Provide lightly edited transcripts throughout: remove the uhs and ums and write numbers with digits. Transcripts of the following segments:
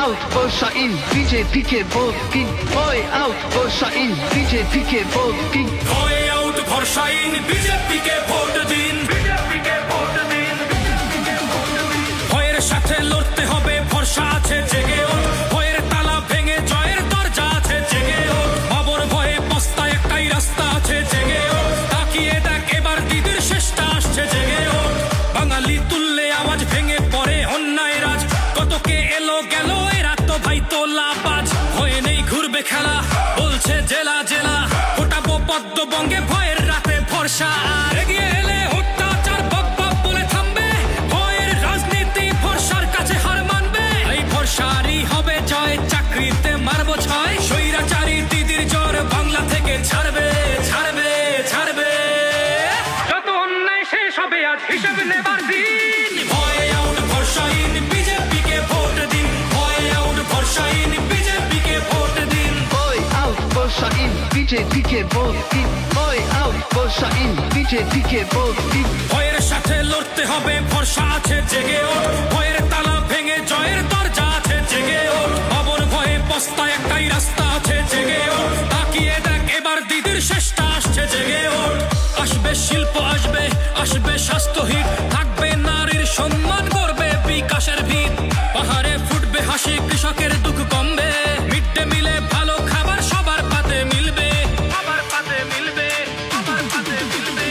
out, Barsha in বিজেপিকে vote দিন। ভয় আউট, বর্ষা ইন বিজেপিকে ভোট দিন। ভয় আউট, ভরসা ইন বিজেপিকে ভোট দিন। ভয়ের সাথে লড়তে হবে, ভরসা আছে জেগে ওঠ। ভয়ের তালা ভেঙে জয়ের দরজা আছে জেগে ওঠ। বাবর ভয়ে পস্তায় একটাই রাস্তা আছে জেগে ওঠ। তাকিয়ে দেখ এবার দিদির শেষটা আসছে জেগে ওঠ। বাঙালি তুললে আওয়াজ ভেঙে পড়ে অন্যায় রাজ। কতকে এলো গেল এরা তো ভাই তোলা বাজ। ভয়ে নেই ঘুরবে খেলা বলছে জেলা জেলা। ফোটাবো পদ্মবঙ্গে ভয়ের রাতে ভরসা। আর এগিয়ে এলে অত্যাচার বক বক বলে থামবে। ভয়ের রাজনীতি ভরসার কাছে হার মানবে। এই ভরসারই হবে জয়, চাকরিতে মারবো ছয়। স্বৈরাচারী দিদির জ্বর বাংলা থেকে ছাড়বে ছাড়বে ছাড়বে। যত অন্যায় শেষ হবে আজ হিসেব নেবার দিন। ভয় আউট, ভরসা ইন বিজেপিকে ভোট দিন। ভয় আউট, ভরসা ইন বিজেপিকে ভোট দিন। ভয় আউট, বর্ষা ইন বিজেপিকে ভোট দিন। ভয় আউট, বর্ষা ইন বিজেপিকে ভোট দিন। ভয়ের সাথে লড়তে হবে, ভরসা আছে জেগে ওঠ। ভয়ের তালা ভেঙে জয়ের দরজা আছে জেগে ওঠ। বাবর ভয়ে পস্তায় একটাই রাস্তা আছে জেগে ওঠ। তাকিয়ে দেখ এবার দিদির শেষটা আসছে জেগে ওঠ। আসবে শিল্প, আসবে আসবে স্বাস্থ্যহিত। থাকবে নারীর সম্মান, করবে বিকাশের ভিত। পাহাড়ে ফুটবে হাসি, কৃষকের দুঃখ কমবে। মিড ডে মিলে ভালো খাবার সবার পাতে মিলবে। সবার পাতে মিলবে, সবার পাতে মিলবে।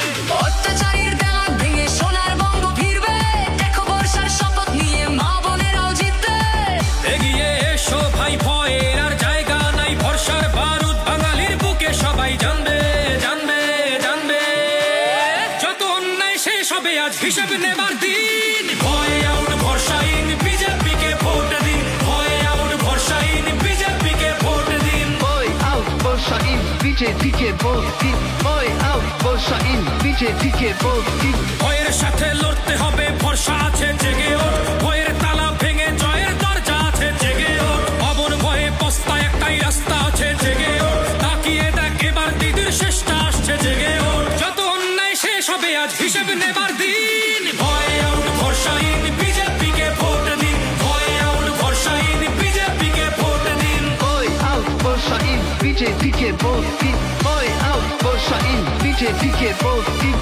অত্যাচারীর দাঁত ভেঙে সোনার বঙ্গ ফিরবে। দেখো বর্ষার শপথ নিয়ে মা বোনেরাও জিতবে। এগিয়ে এসো ভাই, ভয়ের আর জায়গা নাই। ভরসার বারুদ বাঙালির বুকে সবাই জানবে জানবে জানবে। যত অন্যায় শেষ হবে আজ হিসেব নেবার দিন। ভয় আউট, ভরসা ইন বিজেপিকে ভোট দিন। ভয় আউট, ভরসা ইন বিজেপিকে ভোট দিন। ভয় আউট, বর্ষা ইন বিজেপিকে ভোট দিন। ভয় আউট, বর্ষা ইন বিজেপিকে ভোট দিন। ভয়ের সাথে লড়তে হবে, ভরসা আছে জেগে ওঠ। ভয়ের তালা ভেঙে জয়ের দরজা আছে জেগে ওঠ। অবন ভয়ে পস্তায় একটাই রাস্তা আছে জেগে ওঠ। তাকিয়ে দেখ এবার দিদির শেষটা আসছে জেগে ওঠ। যত অন্যায় শেষ হবে আজ হিসেব নেবার দিন। ভয় আউট, ভরসা ইন বিজেপিকে ভোট দিন। ভয় আউট, ভরসা ইন বিজেপিকে ভোট দিন। ভয় আউট, বর্ষা ইন বিজেপিকে ভোট দিন। ভয় আউট, বর্ষা ইন বিজেপিকে ভোট দিন।